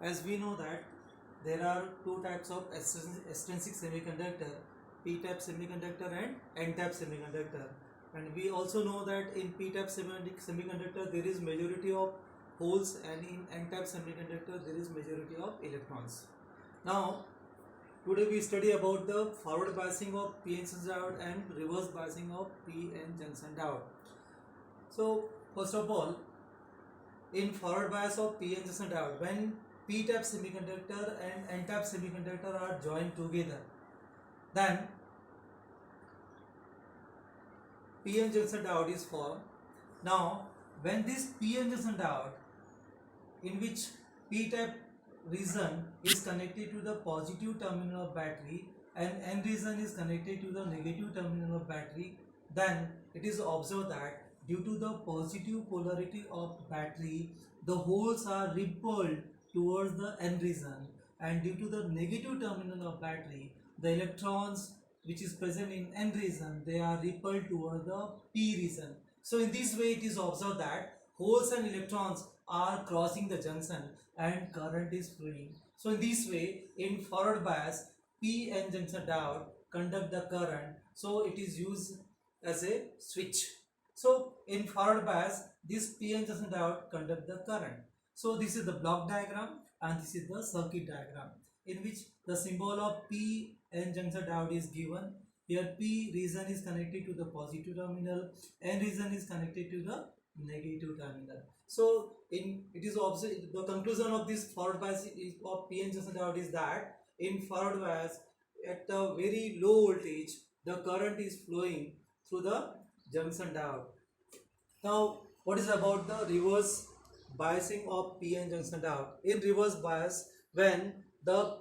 as we know that there are two types of extrinsic semiconductor, p-type semiconductor and n-type semiconductor. And we also know that in p-type semiconductor there is majority of holes, and in n-type semiconductor there is majority of electrons. Now today we study about the forward biasing of p-n junction diode and reverse biasing of p-n junction diode. So first of all, in forward bias of p-n junction diode, when p-type semiconductor and n-type semiconductor are joined together, then p-n junction diode is formed. Now when this p-n junction diode, in which p-type region is connected to the positive terminal of battery and n region is connected to the negative terminal of battery, then it is observed that due to the positive polarity of battery, the holes are repelled towards the n region, and due to the negative terminal of battery, the electrons which is present in n region, they are repelled toward the p region. So in this way it is observed that holes and electrons are crossing the junction and current is flowing. So in this way, in forward bias, p-n junction diode conduct the current, so it is used as a switch. So in forward bias, this p-n junction diode conduct the current. So this is the block diagram and this is the circuit diagram, in which the symbol of p-n junction diode is given. Here p region is connected to the positive terminal, n region is connected to the negative terminal. So it is observed, the conclusion of this forward bias of p-n junction diode is that in forward bias, at a very low voltage, the current is flowing through the junction diode. Now what is about the reverse biasing of p-n junction diode? In reverse bias, when the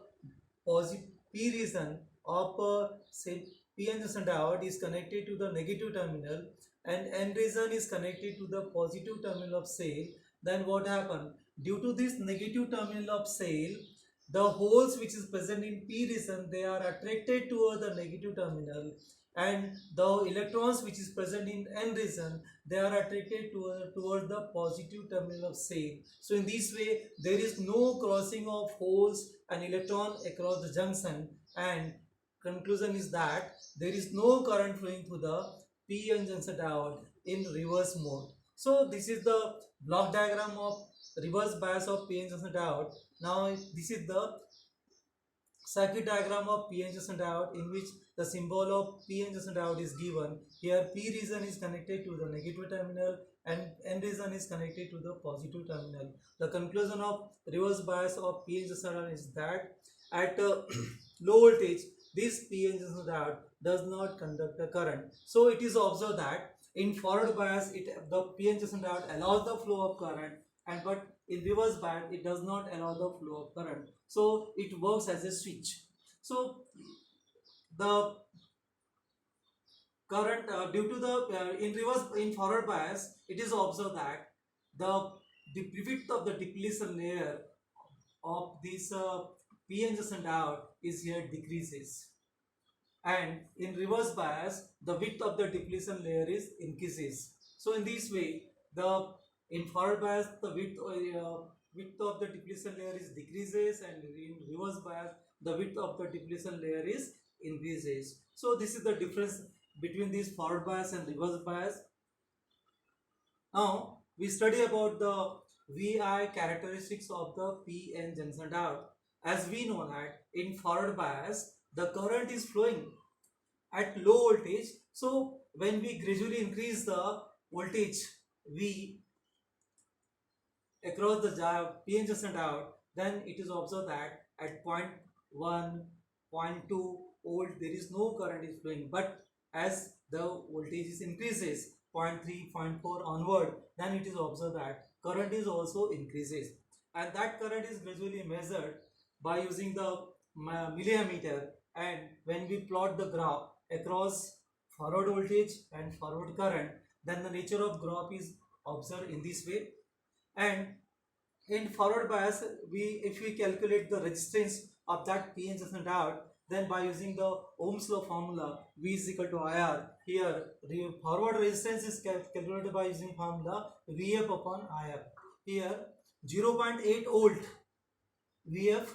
positive p region of say p-n junction diode is connected to the negative terminal and n region is connected to the positive terminal of cell, then what happen? Due to this negative terminal of cell, the holes which is present in p region, they are attracted toward the negative terminal, and the electrons which is present in n region, they are attracted toward the positive terminal of cell. So in this way there is no crossing of holes and electron across the junction, and conclusion is that there is no current flowing through the p-n junction diode in reverse mode. So this is the block diagram of reverse bias of p-n junction diode. Now this is the circuit diagram of p-n junction diode, in which the symbol of p-n junction diode is given. Here p region is connected to the negative terminal and n region is connected to the positive terminal. The conclusion of reverse bias of p-n junction diode is that at low voltage, this p-n junction diode does not conduct the current. So it is observed that in forward bias, the p-n junction diode allows the flow of current, and but in reverse bias it does not allow the flow of current. So it works as a switch. So the current due to the in forward bias, it is observed that the width of the depletion layer of this p-n junction diode is here decreases, and in reverse bias the width of the depletion layer is increases. So in this way, the in forward bias the width of the depletion layer is decreases, and in reverse bias the width of the depletion layer is increases. So this is the difference between this forward bias and reverse bias. Now we study about the VI characteristics of the p-n junction diode. As we know that in forward bias the current is flowing at low voltage. So when we gradually increase the voltage V across the p-n junction diode, then it is observed that at 0.1, 0.2 volt there is no current is flowing. But as the voltage is increases 0.3, 0.4 onward, then it is observed that current is also increases, and that current is gradually measured by using the milliammeter. And when we plot the graph across forward voltage and forward current, then the nature of graph is observed in this way. And in forward bias, if we calculate the resistance of that p-n junction diode, then by using the Ohm's law formula, V is equal to IR, here forward resistance is calculated by using formula Vf upon IR. Here 0.8 volt Vf,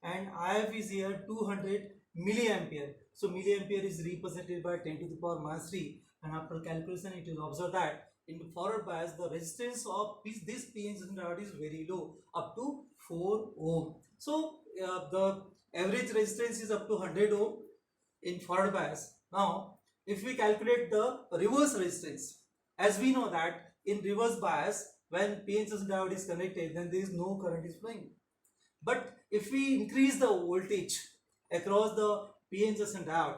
and If is here 200 milliampere. So milliampere is represented by 10 to the power minus 3, and after calculation it is observed that in the forward bias the resistance of this PN junction diode is very low, up to 4 ohm. So the average resistance is up to 100 ohm in forward bias. Now if we calculate the reverse resistance, as we know that in reverse bias when PN junction diode is connected, then there is no current is flowing. But if we increase the voltage across the PN junction diode,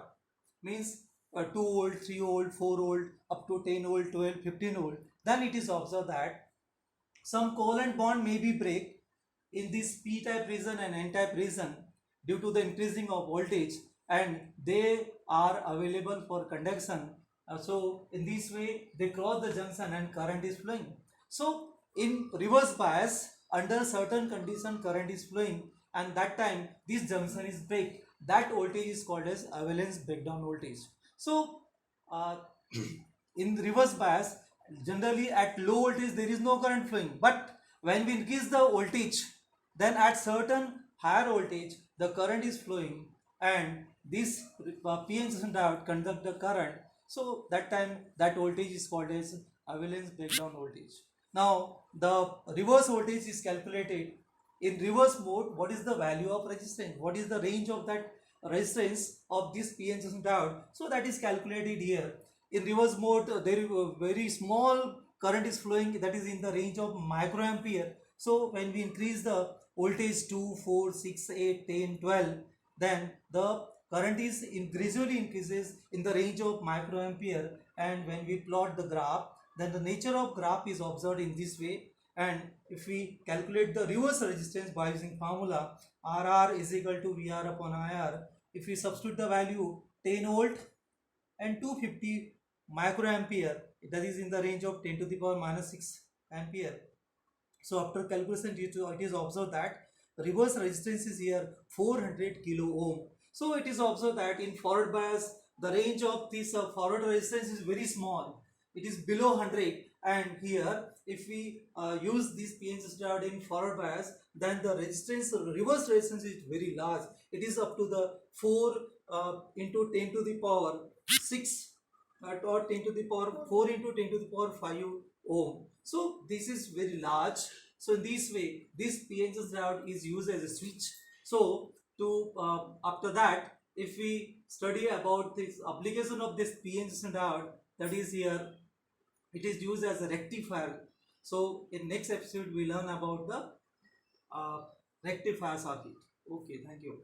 means 2 volt, 3 volt, 4 volt, up to 10 volt, 12, 15 volt, then it is observed that some covalent bond may be break in this p-type region and n-type region due to the increasing of voltage, and they are available for conduction. So in this way they cross the junction and current is flowing. So in reverse bias, under certain condition current is flowing, and that time this junction is break. That voltage is called as avalanche breakdown voltage. So uh, in reverse bias, generally at low voltage there is no current flowing, but when we increase the voltage, then at certain higher voltage the current is flowing, and this PN junction diode conduct the current. So that time that voltage is called as avalanche breakdown voltage. Now the reverse voltage is calculated in reverse mode. What is the value of resistance? What is the range of that resistance of this PN junction diode? So that is calculated here. In reverse mode, there is a very small current is flowing, that is in the range of microampere. So when we increase the voltage 2, 4, 6, 8, 10, 12, then the current is gradually increases in the range of microampere, and when we plot the graph, then the nature of graph is observed in this way. And if we calculate the reverse resistance by using formula RR is equal to VR upon IR, if we substitute the value 10 volt and 250 microampere, that is in the range of 10 to the power minus 6 ampere. So after calculation it is observed that reverse resistance is here 400 kilo ohm. So it is observed that in forward bias the range of this forward resistance is very small, it is below 100, and here if we use this PN diode in forward bias, then the resistance, reverse resistance is very large, it is up to the 4 into 10 to the power 6 or 10 to the power 4 into 10 to the power 5 ohm. So this is very large. So in this way this PN diode is used as a switch. So to after that, if we study about this application of this PN diode, that is here it is used as a rectifier. So in next episode we learn about the rectifier circuit. Okay, thank you.